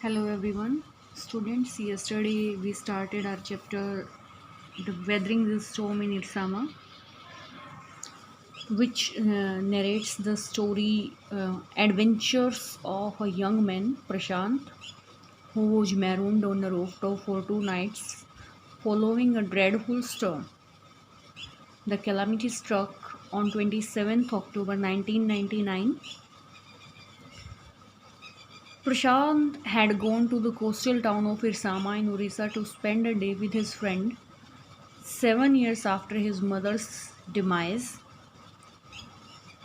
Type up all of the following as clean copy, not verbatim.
Hello everyone, students. Yesterday we started our chapter "The Weathering the Storm in Irsama," which narrates the story adventures of a young man, Prashant, who was marooned on a rooftop for 2 nights following a dreadful storm. The calamity struck on 27th October 1999. Prashant had gone to the coastal town of Irsama in Orissa to spend a day with his friend 7 years after his mother's demise.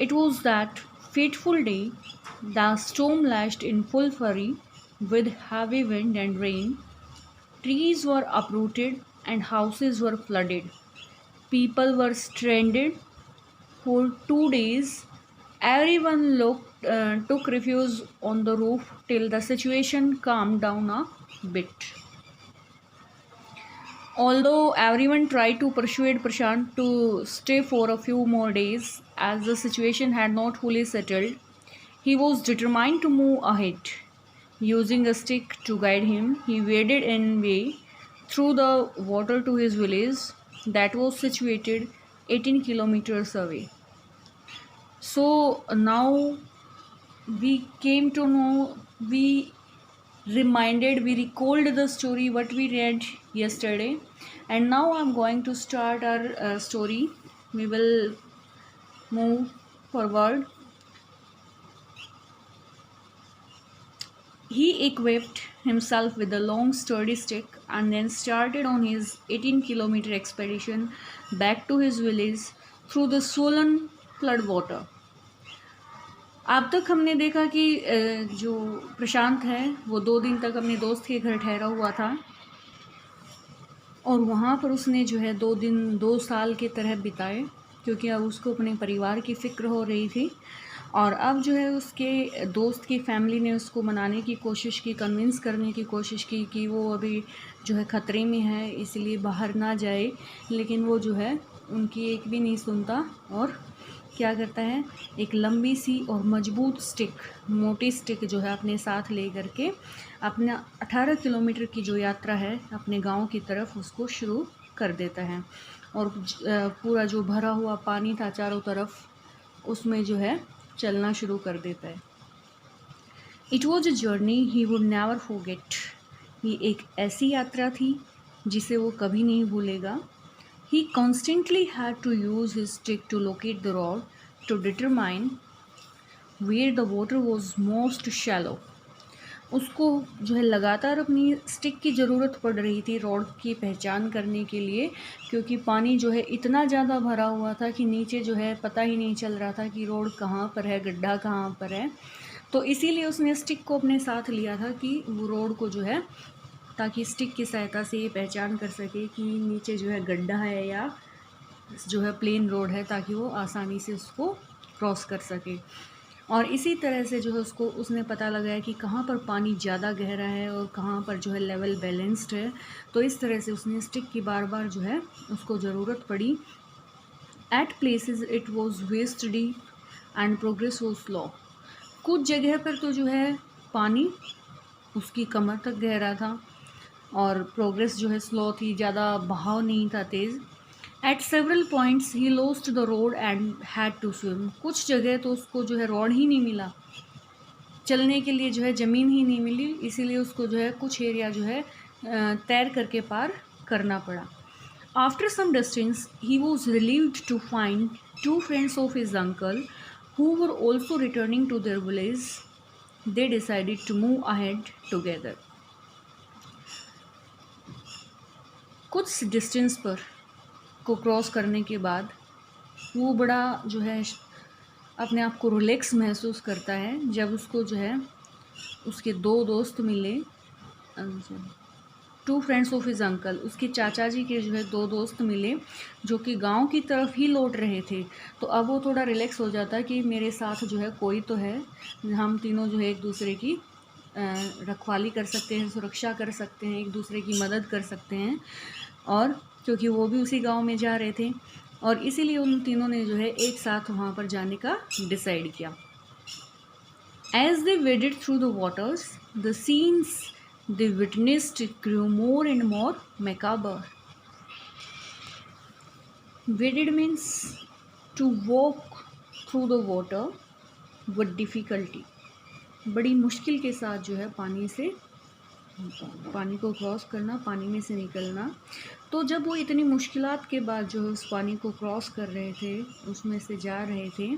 It was that fateful day. The storm lashed in full fury with heavy wind and rain. Trees were uprooted and houses were flooded. People were stranded for 2 days. Everyone took refuge on the roof till the situation calmed down a bit. Although everyone tried to persuade Prashant to stay for a few more days, as the situation had not fully settled, he was determined to move ahead. Using a stick to guide him, he waded in way through the water to his village that was situated 18 kilometers away. So now we came to know, we recalled the story what we read yesterday, and now I'm going to start our story. We will move forward. He equipped himself with a long sturdy stick and then started on his 18-kilometer expedition back to his village through the swollen flood water. अब तक हमने देखा कि जो प्रशांत है वो 2 दिन तक अपने दोस्त के घर ठहरा हुआ था और वहाँ पर उसने जो है 2 दिन 2 साल की तरह बिताए, क्योंकि अब उसको अपने परिवार की फ़िक्र हो रही थी। और अब जो है उसके दोस्त की फैमिली ने उसको मनाने की कोशिश की, कन्विंस करने की कोशिश की कि वो अभी जो है ख़तरे में है, इसलिए बाहर ना जाए। लेकिन वो जो है उनकी एक भी नहीं सुनता और क्या करता है, एक लंबी सी और मजबूत स्टिक, मोटी स्टिक जो है अपने साथ ले करके अपना 18 किलोमीटर की जो यात्रा है अपने गांव की तरफ उसको शुरू कर देता है। और पूरा जो भरा हुआ पानी था चारों तरफ उसमें जो है चलना शुरू कर देता है। It was a journey he would never forget. ये एक ऐसी यात्रा थी जिसे वो कभी नहीं भूलेगा। He constantly had to use his stick to locate the rod to determine where the water was most shallow. उसको जो है लगातार अपनी स्टिक की ज़रूरत पड़ रही थी रॉड की पहचान करने के लिए, क्योंकि पानी जो है इतना ज़्यादा भरा हुआ था कि नीचे जो है पता ही नहीं चल रहा था कि रोड कहाँ पर है, गड्ढा कहाँ पर है। तो इसीलिए उसने स्टिक को अपने साथ लिया था कि वो रोड को जो है, ताकि स्टिक की सहायता से ये पहचान कर सके कि नीचे जो है गड्ढा है या जो है प्लेन रोड है, ताकि वो आसानी से उसको क्रॉस कर सके। और इसी तरह से जो है उसने पता लगाया कि कहाँ पर पानी ज़्यादा गहरा है और कहाँ पर जो है लेवल बैलेंस्ड है। तो इस तरह से उसने स्टिक की बार बार जो है उसको ज़रूरत पड़ी। At places it was waist deep and progress was slow. कुछ जगह पर तो जो है पानी उसकी कमर तक गहरा था और प्रोग्रेस जो है स्लो थी, ज़्यादा बहाव नहीं था तेज़। At several points he lost the road and had to swim. कुछ जगह तो उसको जो है रोड ही नहीं मिला, चलने के लिए जो है ज़मीन ही नहीं मिली, इसीलिए उसको जो है कुछ एरिया जो है तैर करके पार करना पड़ा। After some distance he was relieved to find 2 friends of his uncle who were also returning to their village. They decided to move ahead together. कुछ डिस्टेंस पर को क्रॉस करने के बाद वो बड़ा जो है अपने आप को रिलैक्स महसूस करता है जब उसको जो है उसके 2 दोस्त मिले। 2 फ्रेंड्स ऑफ हिज अंकल, उसके चाचा जी के जो है 2 दोस्त मिले जो कि गांव की तरफ ही लौट रहे थे। तो अब वो थोड़ा रिलैक्स हो जाता है कि मेरे साथ जो है कोई तो है, हम तीनों जो है एक दूसरे की रखवाली कर सकते हैं, सुरक्षा कर सकते हैं, एक दूसरे की मदद कर सकते हैं। और क्योंकि वो भी उसी गांव में जा रहे थे और इसीलिए उन तीनों ने जो है एक साथ वहाँ पर जाने का डिसाइड किया। As they waded through the waters, the scenes they witnessed grew more and more macabre. Waded means to walk through the water with difficulty. बड़ी मुश्किल के साथ जो है पानी को क्रॉस करना, पानी में से निकलना। तो जब वो इतनी मुश्किलात के बाद जो है उस पानी को क्रॉस कर रहे थे, उसमें से जा रहे थे,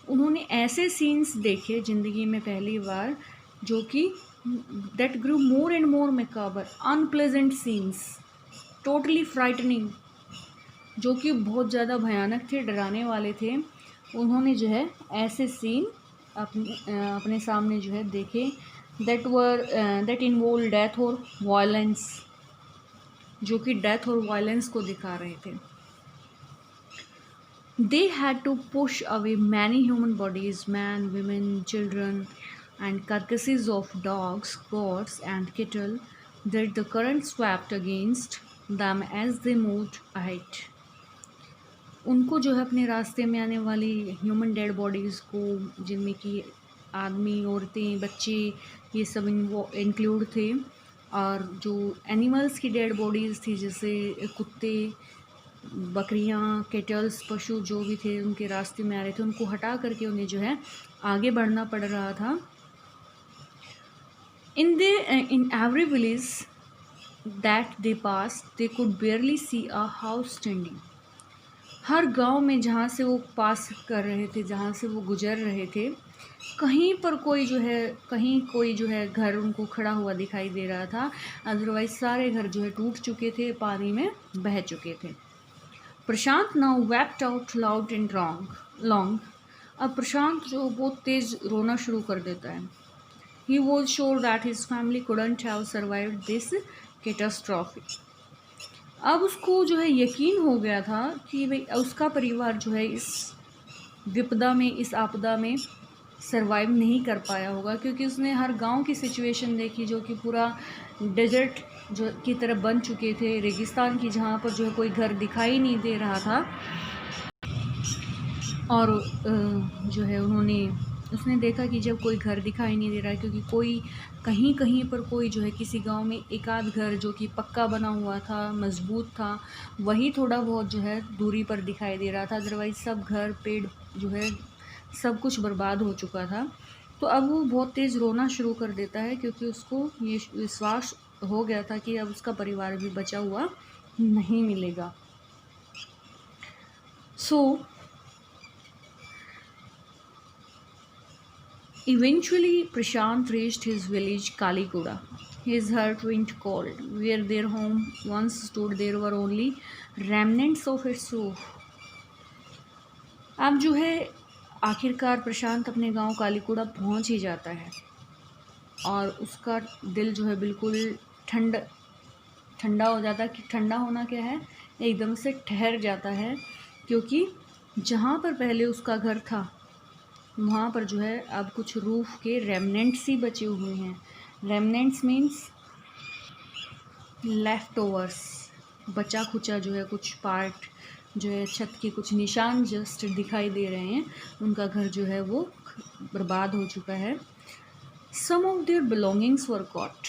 उन्होंने ऐसे सीन्स देखे ज़िंदगी में पहली बार, जो कि that grew more and more macabre, unpleasant scenes, totally frightening, जो कि बहुत ज़्यादा भयानक थे, डराने वाले थे। उन्होंने जो है ऐसे सीन अपने सामने जो है देखे, दैट इन्वॉल्व डेथ और वायलेंस, जो कि डेथ और वायलेंस को दिखा रहे थे। They had to push away many human bodies, men, women, children, and carcasses of dogs, goats, and cattle that the current swept against them as they moved ahead. उनको जो है अपने रास्ते में आने वाली ह्यूमन डेड बॉडीज़ को, जिनमें कि आदमी, औरतें, बच्चे, ये सब इंक्लूड थे, और जो एनिमल्स की डेड बॉडीज़ थी, जैसे कुत्ते, बकरियां, केटल्स, पशु जो भी थे उनके रास्ते में आ रहे थे, उनको हटा करके उन्हें जो है आगे बढ़ना पड़ रहा था। In every village that they passed they could barely see a house standing. हर गांव में जहाँ से वो पास कर रहे थे, जहाँ से वो गुजर रहे थे, कहीं कोई जो है घर उनको खड़ा हुआ दिखाई दे रहा था। अदरवाइज सारे घर जो है टूट चुके थे, पानी में बह चुके थे। Prashant now wept out loud and long. अब प्रशांत जो बहुत तेज़ रोना शुरू कर देता है। He was sure that his family couldn't have survived this catastrophe. अब उसको जो है यकीन हो गया था कि भाई उसका परिवार जो है इस विपदा में, इस आपदा में सरवाइव नहीं कर पाया होगा, क्योंकि उसने हर गांव की सिचुएशन देखी, जो कि पूरा डेजर्ट जो की तरफ बन चुके थे, रेगिस्तान की, जहाँ पर जो है कोई घर दिखाई नहीं दे रहा था। और जो है उसने देखा कि जब कोई घर दिखाई नहीं दे रहा है, क्योंकि कोई कहीं कहीं पर कोई जो है किसी गांव में एक आध घर जो कि पक्का बना हुआ था, मजबूत था, वही थोड़ा बहुत जो है दूरी पर दिखाई दे रहा था। अदरवाइज़ सब घर, पेड़ जो है सब कुछ बर्बाद हो चुका था। तो अब वो बहुत तेज़ रोना शुरू कर देता है, क्योंकि उसको ये विश्वास हो गया था कि अब उसका परिवार भी बचा हुआ नहीं मिलेगा। सो eventually Prashant reached his village Kalikuda. His heart went cold. Where their home once stood, there were only remnants of its roof. अब जो है आखिरकार प्रशांत अपने गांव कालीकुड़ा पहुंच ही जाता है, और उसका दिल जो है बिल्कुल ठंडा हो जाता है। कि ठंडा होना क्या है, एकदम से ठहर जाता है, क्योंकि जहाँ पर पहले उसका घर था वहाँ पर जो है अब कुछ रूफ के रेमनेंट्स ही बचे हुए हैं। रेमनेंट्स मीन्स लेफ़्ट ओवर्स, बचा खुचा जो है कुछ पार्ट जो है, छत के कुछ निशान जस्ट दिखाई दे रहे हैं। उनका घर जो है वो बर्बाद हो चुका है। Some of their belongings were caught,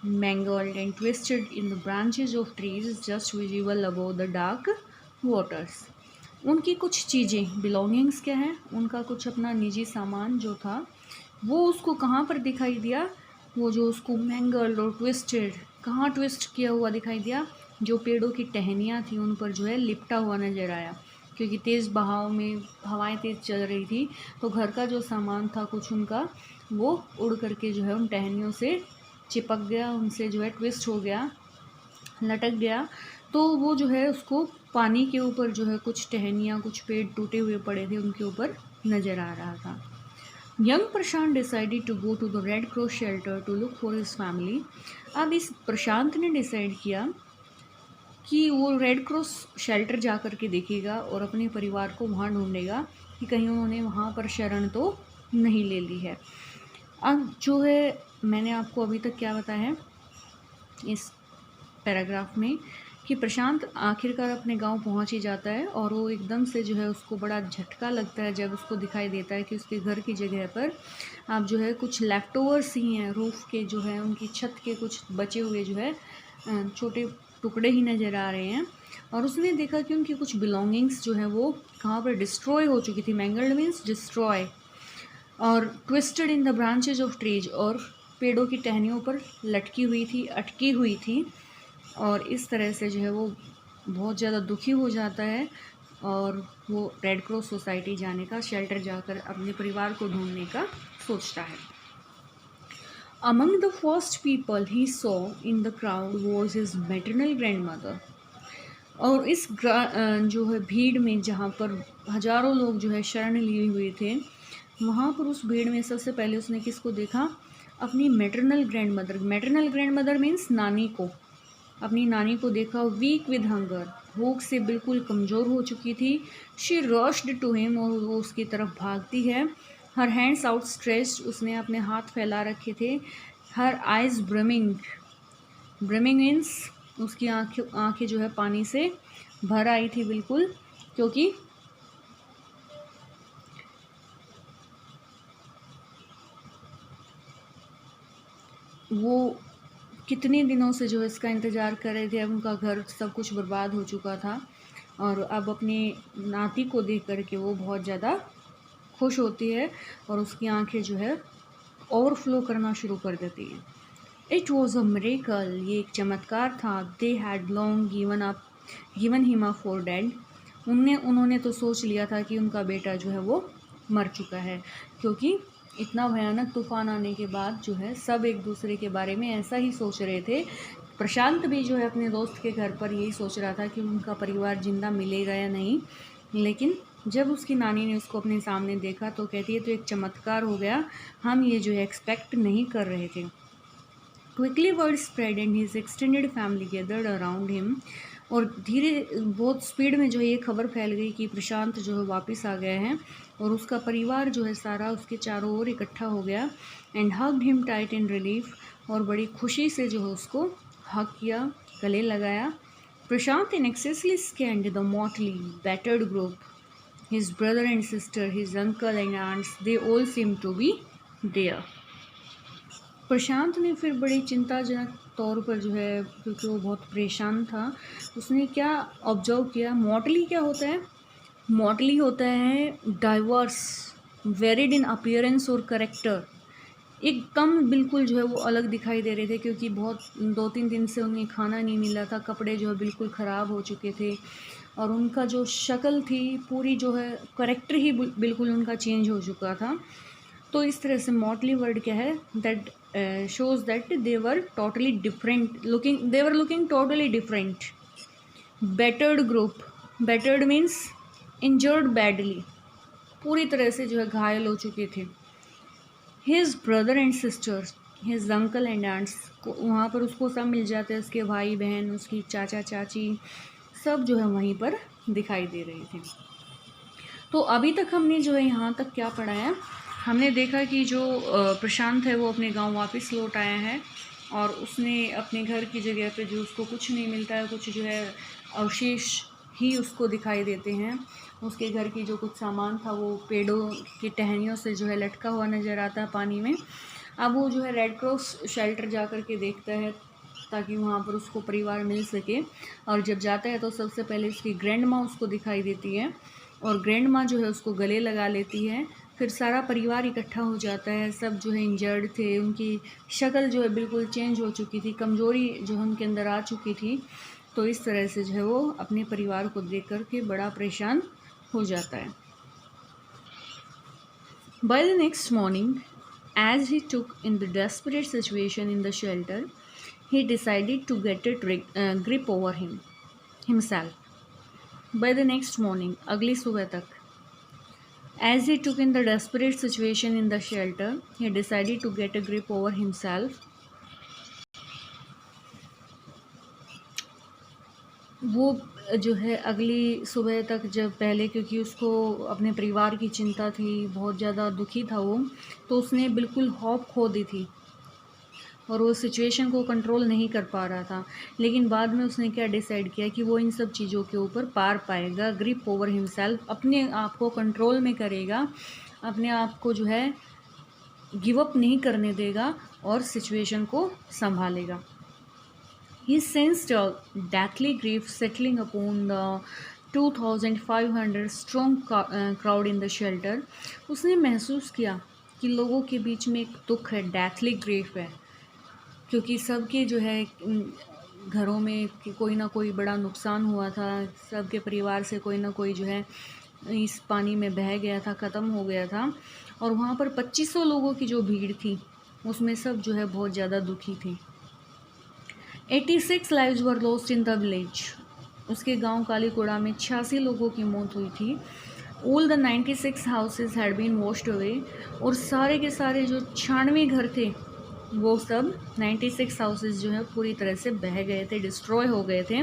mangled and twisted in the branches of trees just visible above the dark waters. उनकी कुछ चीज़ें, बिलोंगिंग्स क्या है, उनका कुछ अपना निजी सामान जो था, वो उसको कहाँ पर दिखाई दिया, वो जो उसको मैंगल्ड और ट्विस्टेड, कहाँ ट्विस्ट किया हुआ दिखाई दिया, जो पेड़ों की टहनियाँ थी उन पर जो है लिपटा हुआ नज़र आया, क्योंकि तेज़ बहाव में हवाएं तेज़ चल रही थी, तो घर का जो सामान था कुछ उनका, वो उड़ करके जो है उन टहनियों से चिपक गया, उनसे जो है ट्विस्ट हो गया, लटक गया। तो वो जो है उसको पानी के ऊपर जो है कुछ टहनियाँ, कुछ पेड़ टूटे हुए पड़े थे, उनके ऊपर नज़र आ रहा था। Young Prashant decided to go to the red cross shelter to look for his family. अब इस प्रशांत ने डिसाइड किया कि वो रेड क्रॉस शेल्टर जा कर के देखेगा और अपने परिवार को वहाँ ढूंढेगा कि कहीं उन्होंने वहाँ पर शरण तो नहीं ले ली है। अब जो है मैंने आपको अभी तक क्या बताया है इस पैराग्राफ में, कि प्रशांत आखिरकार अपने गांव पहुंच ही जाता है और वो एकदम से जो है उसको बड़ा झटका लगता है जब उसको दिखाई देता है कि उसके घर की जगह पर अब जो है कुछ लेफ्टओवर्स ही हैं, रूफ़ के जो है उनकी छत के कुछ बचे हुए जो है छोटे टुकड़े ही नज़र आ रहे हैं। और उसने देखा कि उनकी कुछ बिलोंगिंग्स जो है वो कहाँ पर डिस्ट्रॉय हो चुकी थी। मैंगल्ड मीन्स डिस्ट्रॉय, और twisted in the branches of trees, और पेड़ों की टहनियों पर लटकी हुई थी, अटकी हुई थी। और इस तरह से जो है वो बहुत ज़्यादा दुखी हो जाता है और वो रेड क्रॉस सोसाइटी जाने का, शेल्टर जाकर अपने परिवार को ढूंढने का सोचता है। Among the first people he saw in the crowd was his maternal grand mother. और इस जो है भीड़ में जहाँ पर हजारों लोग जो है शरण लिए हुए थे, वहाँ पर उस भीड़ में सबसे पहले उसने किसको देखा? अपनी maternal grand mother. Maternal grand mother means नानी को, अपनी नानी को देखा। वीक विद हंगर, भूख से बिल्कुल कमज़ोर हो चुकी थी। शी रश्ड टू हिम, और वो उसकी तरफ भागती है। हर हैंड्स आउटस्ट्रेच्ड, उसने अपने हाथ फैला रखे थे। हर आइज़ ब्रमिंग, ब्रमिंग मीन्स उसकी आँखें जो है पानी से भर आई थी बिल्कुल, क्योंकि वो कितने दिनों से जो है इसका इंतज़ार कर रहे थे। अब उनका घर सब कुछ बर्बाद हो चुका था और अब अपनी नाती को देख कर के वो बहुत ज़्यादा खुश होती है और उसकी आंखें जो है ओवरफ्लो करना शुरू कर देती हैं। इट वॉज़ अ मिरेकल, ये एक चमत्कार था। They had long given him up for dead, उन्होंने तो सोच लिया था कि उनका बेटा जो है वो मर चुका है, क्योंकि इतना भयानक तूफान आने के बाद जो है सब एक दूसरे के बारे में ऐसा ही सोच रहे थे। प्रशांत भी जो है अपने दोस्त के घर पर यही सोच रहा था कि उनका परिवार जिंदा मिलेगा या नहीं। लेकिन जब उसकी नानी ने उसको अपने सामने देखा तो कहती है तो एक चमत्कार हो गया, हम ये जो है एक्सपेक्ट नहीं कर रहे थे। Quickly word spread and his extended family gathered around him, और धीरे बहुत स्पीड में जो है ये खबर फैल गई कि प्रशांत जो है वापस आ गए हैं और उसका परिवार जो है सारा उसके चारों ओर इकट्ठा हो गया। And hugged him tight in relief, और बड़ी खुशी से जो है उसको हग किया, गले लगाया। Prashant in anxiously scanned the motley battered group, his brother and sister, his uncle and aunts, they all seem to be there. Prashant ने फिर बड़ी चिंताजनक तौर पर जो है, क्योंकि वो बहुत परेशान था, उसने क्या ऑब्जर्व किया? मॉटली क्या होता है? मॉटली होता है डाइवर्स, वेरिड इन अपीयरेंस और करेक्टर। एकदम बिल्कुल जो है वो अलग दिखाई दे रहे थे, क्योंकि बहुत 2-3 दिन से उन्हें खाना नहीं मिला था, कपड़े जो है बिल्कुल ख़राब हो चुके थे और उनका जो शक्ल थी पूरी जो है करेक्टर ही बिल्कुल उनका चेंज हो चुका था। तो इस तरह से मॉटली वर्ड क्या है? That shows that they were totally different looking, they were looking totally different. Battered group, battered means injured badly, पूरी तरह से जो है घायल हो चुके थे। His brother and sisters, his uncle and aunts, वहाँ पर उसको सब मिल जाते हैं, उसके भाई बहन, उसकी चाचा चाची, सब जो है वहीं पर दिखाई दे रहे थे। तो अभी तक हमने जो है यहाँ तक क्या पढ़ा है? हमने देखा कि जो प्रशांत है वो अपने गांव वापस लौट आया है और उसने अपने घर की जगह पे जो उसको कुछ नहीं मिलता है, कुछ जो है अवशेष ही उसको दिखाई देते हैं। उसके घर की जो कुछ सामान था वो पेड़ों की टहनियों से जो है लटका हुआ नज़र आता है पानी में। अब वो जो है रेड क्रॉस शेल्टर जा कर के देखता है ताकि वहाँ पर उसको परिवार मिल सके, और जब जाता है तो सबसे पहले उसकी ग्रैंड माँ उसको दिखाई देती है और ग्रैंड माँ जो है उसको गले लगा लेती है। फिर सारा परिवार इकट्ठा हो जाता है, सब जो है इंजर्ड थे, उनकी शक्ल जो है बिल्कुल चेंज हो चुकी थी, कमज़ोरी जो है उनके अंदर आ चुकी थी। तो इस तरह से जो है वो अपने परिवार को देख कर के बड़ा परेशान हो जाता है। By the next morning, as he took in the desperate situation in the shelter, he decided to get a grip over himself. By the next morning, अगली सुबह तक, as he took in the desperate situation in the shelter, he decided to get a grip over himself. वो जो है अगली सुबह तक, जब पहले क्योंकि उसको अपने परिवार की चिंता थी, बहुत ज़्यादा दुखी था वो, तो उसने बिल्कुल होप खो दी थी। और वो सिचुएशन को कंट्रोल नहीं कर पा रहा था। लेकिन बाद में उसने क्या डिसाइड किया कि वो इन सब चीज़ों के ऊपर पार पाएगा, ग्रिप ओवर हिमसेल्फ, अपने आप को कंट्रोल में करेगा, अपने आप को जो है गिव अप नहीं करने देगा और सिचुएशन को संभालेगा। He sensed a deathly grief settling upon the 2,500 strong crowd in the shelter. उसने महसूस किया कि लोगों के बीच में एक दुख है, डेथली ग्रीफ है, क्योंकि सबके जो है घरों में कोई ना कोई बड़ा नुकसान हुआ था, सबके परिवार से कोई ना कोई जो है इस पानी में बह गया था, ख़त्म हो गया था। और वहाँ पर 2500 लोगों की जो भीड़ थी उसमें सब जो है बहुत ज़्यादा दुखी थी। 86 lives were lost in the village. उसके गांव कालीकोड़ा में 86 लोगों की मौत हुई थी। All the 96 houses had been washed away. और सारे के सारे जो 96 घर थे वो सब 96 हाउसेज जो है पूरी तरह से बह गए थे, डिस्ट्रॉय हो गए थे।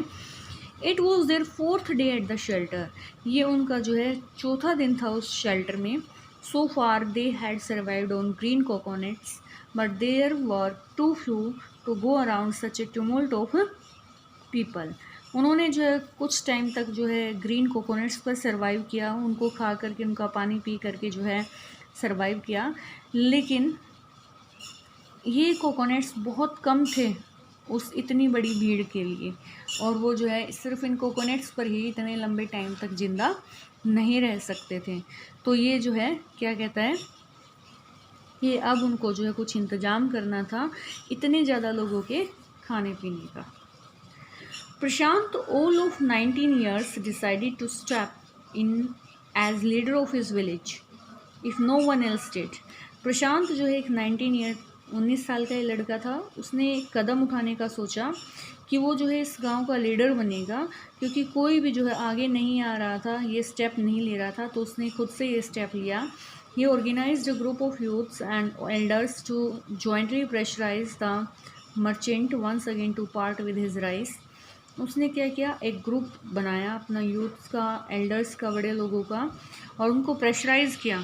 It was their 4th day at the shelter. ये उनका जो है 4था दिन था उस शेल्टर में। So far they had survived on green coconuts but there were too few to go around such a tumult of people. उन्होंने जो है कुछ टाइम तक जो है ग्रीन कोकोनट्स पर सर्वाइव किया, उनको खा करके, उनका पानी पी करके जो है सर्वाइव किया। लेकिन ये कोकोनट्स बहुत कम थे उस इतनी बड़ी भीड़ के लिए, और वो जो है सिर्फ इन कोकोनट्स पर ही इतने लंबे टाइम तक ज़िंदा नहीं रह सकते थे। तो ये जो है क्या कहता है, ये अब उनको जो है कुछ इंतज़ाम करना था इतने ज़्यादा लोगों के खाने पीने का। प्रशांत, all of 19 years, decided to step in as leader of his village if no one else did. प्रशांत जो है एक 19 साल का ये लड़का था। उसने एक कदम उठाने का सोचा कि वो जो है इस गांव का लीडर बनेगा, क्योंकि कोई भी जो है आगे नहीं आ रहा था, ये स्टेप नहीं ले रहा था, तो उसने खुद से ये स्टेप लिया। He organized a group of youths and elders to jointly pressurize the merchant once again to part with his rice. उसने क्या किया, एक ग्रुप बनाया अपना यूथ्स का, एल्डर्स का, बड़े लोगों का, और उनको प्रेशराइज़ किया।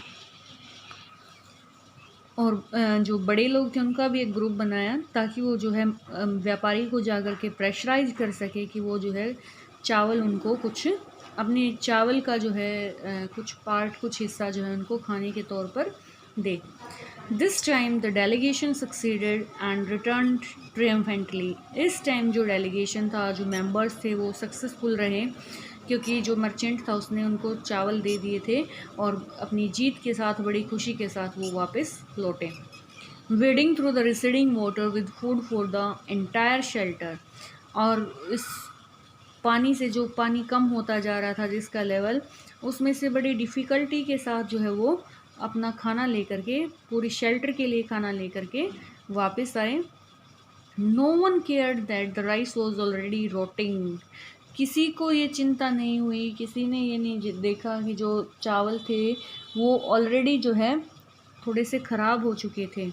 और जो बड़े लोग थे उनका भी एक ग्रुप बनाया ताकि वो जो है व्यापारी को जाकर के प्रेशराइज कर सके कि वो जो है चावल उनको कुछ, अपने चावल का जो है कुछ पार्ट, कुछ हिस्सा जो है उनको खाने के तौर पर दे। This time the delegation succeeded and return triumphantly. इस टाइम जो डेलीगेशन था, जो मेंबर्स थे, वो सक्सेसफुल रहे, क्योंकि जो मर्चेंट था उसने उनको चावल दे दिए थे और अपनी जीत के साथ, बड़ी खुशी के साथ वो वापस लौटे। Wedding through the receding water with food for the entire shelter. और इस पानी से, जो पानी कम होता जा रहा था जिसका लेवल, उसमें से बड़ी डिफ़िकल्टी के साथ जो है वो अपना खाना लेकर के, पूरी शेल्टर के लिए खाना लेकर के वापस आए। No one cared that the rice was already rotting. किसी को ये चिंता नहीं हुई, किसी ने ये नहीं देखा कि जो चावल थे वो ऑलरेडी जो है थोड़े से ख़राब हो चुके थे,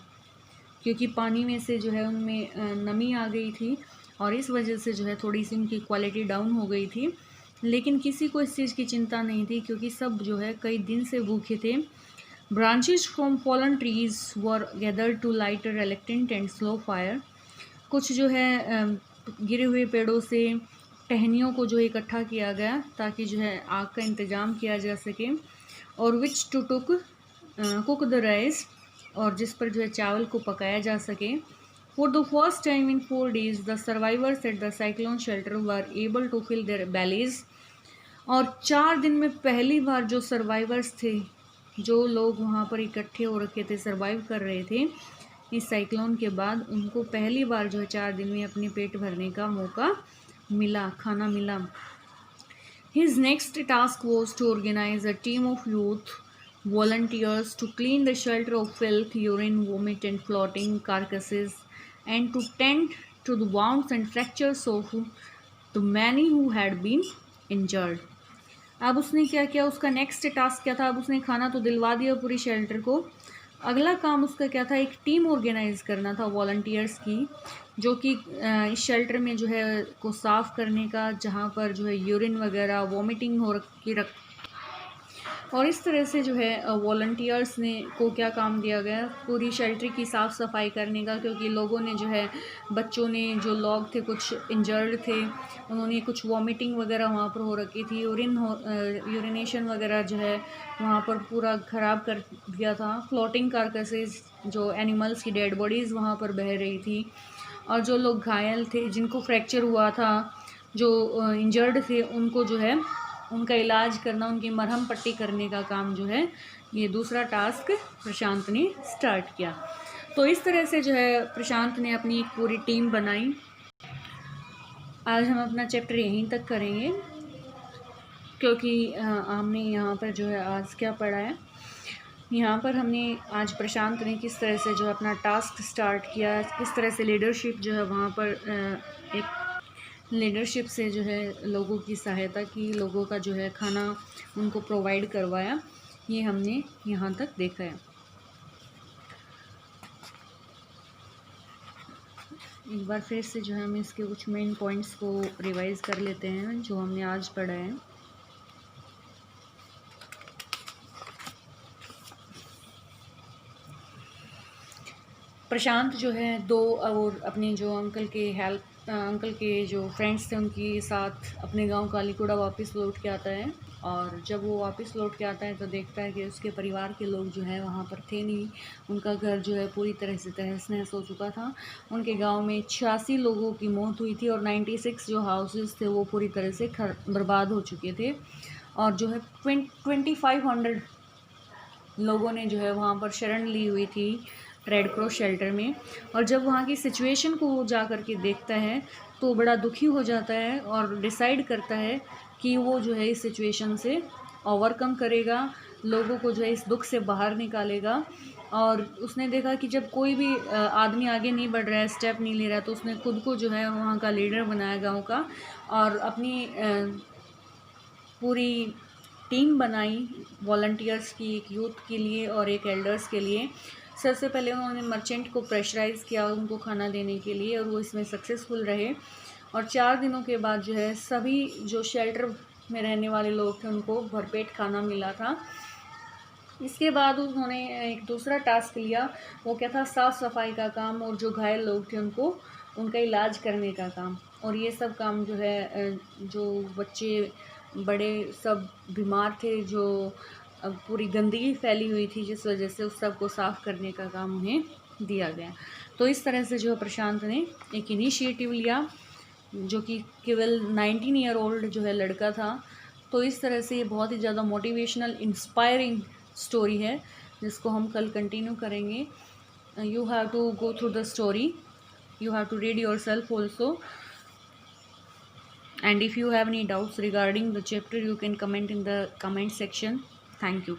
क्योंकि पानी में से जो है उनमें नमी आ गई थी और इस वजह से जो है थोड़ी सी उनकी क्वालिटी डाउन हो गई थी। लेकिन किसी को इस चीज़ की चिंता नहीं थी, क्योंकि सब जो है कई दिन से भूखे थे। Branches from fallen trees were gathered to light a reluctant and slow fire. कुछ जो है गिरे हुए पेड़ों से टहनियों को जो इकट्ठा किया गया ताकि जो है आग का इंतज़ाम किया जा सके। और which to took cook the rice, और जिस पर जो है चावल को पकाया जा सके। For the first time in 4 days the survivors at the cyclone shelter were able to fill their bellies. और 4 दिन में पहली बार जो सर्वाइवर्स थे, जो लोग वहाँ पर इकट्ठे हो रखे थे, सर्वाइव कर रहे थे इस साइक्लोन के बाद, उनको पहली बार जो है 4 दिन में अपने पेट भरने का मौका मिला, खाना मिला। His next task was to organize a team of youth volunteers to clean the shelter of filth, urine, vomit and floating carcasses, and to tend to the wounds and fractures of the many who had been injured. अब उसने क्या किया, उसका next task क्या था? अब उसने खाना तो दिलवा दिया पूरी शेल्टर को। अगला काम उसका क्या था? एक टीम ऑर्गेनाइज करना था वॉलंटियर्स की, जो कि इस शेल्टर में जो है को साफ़ करने का, जहाँ पर जो है यूरिन वगैरह, वॉमिटिंग हो रखी और इस तरह से जो है वॉलंटियर्स ने को क्या काम दिया गया, पूरी शेल्टर की साफ़ सफाई करने का, क्योंकि लोगों ने जो है, बच्चों ने, जो लोग थे कुछ इंजर्ड थे, उन्होंने कुछ वॉमिटिंग वगैरह वहाँ पर हो रखी थी, यूरिनेशन वगैरह जो है वहाँ पर पूरा ख़राब कर दिया था। फ्लोटिंग कार्कसेस, जो एनिमल्स की डेड बॉडीज़ वहाँ पर बह रही थी, और जो लोग घायल थे, जिनको फ्रैक्चर हुआ था, जो इंजर्ड थे, उनको जो है उनका इलाज करना, उनकी मरहम पट्टी करने का काम जो है, ये दूसरा टास्क प्रशांत ने स्टार्ट किया। तो इस तरह से जो है प्रशांत ने अपनी एक पूरी टीम बनाई। आज हम अपना चैप्टर यहीं तक करेंगे, क्योंकि हमने यहाँ पर जो है आज क्या पढ़ा है, यहाँ पर हमने आज प्रशांत ने किस तरह से जो है अपना टास्क स्टार्ट किया, किस तरह से लीडरशिप जो है वहाँ पर एक लीडरशिप से जो है लोगों की सहायता की, लोगों का जो है खाना उनको प्रोवाइड करवाया, ये हमने यहाँ तक देखा है। एक बार फिर से जो है हम इसके कुछ मेन पॉइंट्स को रिवाइज कर लेते हैं जो हमने आज पढ़ा है। प्रशांत जो है दो और अपने जो अंकल के जो फ्रेंड्स थे उनके साथ अपने गांव कालीकुड़ा वापस लौट के आता है, और जब वो वापस लौट के आता है तो देखता है कि उसके परिवार के लोग जो है वहाँ पर थे नहीं। उनका घर जो है पूरी तरह से तहस नहस हो चुका था। उनके गांव में 86 लोगों की मौत हुई थी, और 96 जो हाउसेस थे वो पूरी तरह से बर्बाद हो चुके थे, और जो है 2500 लोगों ने जो है वहाँ पर शरण ली हुई थी रेड क्रॉस शेल्टर में। और जब वहाँ की सिचुएशन को वो जा कर के देखता है तो बड़ा दुखी हो जाता है, और डिसाइड करता है कि वो जो है इस सिचुएशन से ओवरकम करेगा, लोगों को जो है इस दुख से बाहर निकालेगा। और उसने देखा कि जब कोई भी आदमी आगे नहीं बढ़ रहा है, स्टेप नहीं ले रहा है, तो उसने खुद को जो है वहाँ का लीडर बनाया गाँव का, और अपनी पूरी टीम बनाई वॉलंटियर्स की, एक यूथ के लिए और एक एल्डर्स के लिए। सबसे पहले उन्होंने मर्चेंट को प्रेशराइज़ किया उनको खाना देने के लिए, और वो इसमें सक्सेसफुल रहे। और 4 दिनों के बाद जो है सभी जो शेल्टर में रहने वाले लोग थे उनको भरपेट खाना मिला था। इसके बाद उन्होंने एक दूसरा टास्क लिया, वो क्या था, साफ़ सफाई का काम, और जो घायल लोग थे उनको उनका इलाज करने का काम। और ये सब काम जो है जो बच्चे बड़े सब बीमार थे, जो पूरी गंदगी फैली हुई थी जिस वजह से उस सब को साफ़ करने का काम उन्हें दिया गया। तो इस तरह से जो प्रशांत ने एक इनिशिएटिव लिया, जो कि केवल 19 ईयर ओल्ड जो है लड़का था। तो इस तरह से ये बहुत ही ज़्यादा मोटिवेशनल इंस्पायरिंग स्टोरी है, जिसको हम कल कंटिन्यू करेंगे। You have to go through the story, you have to read yourself also, and if you have any doubts regarding the chapter you can comment in the comment section. Thank you.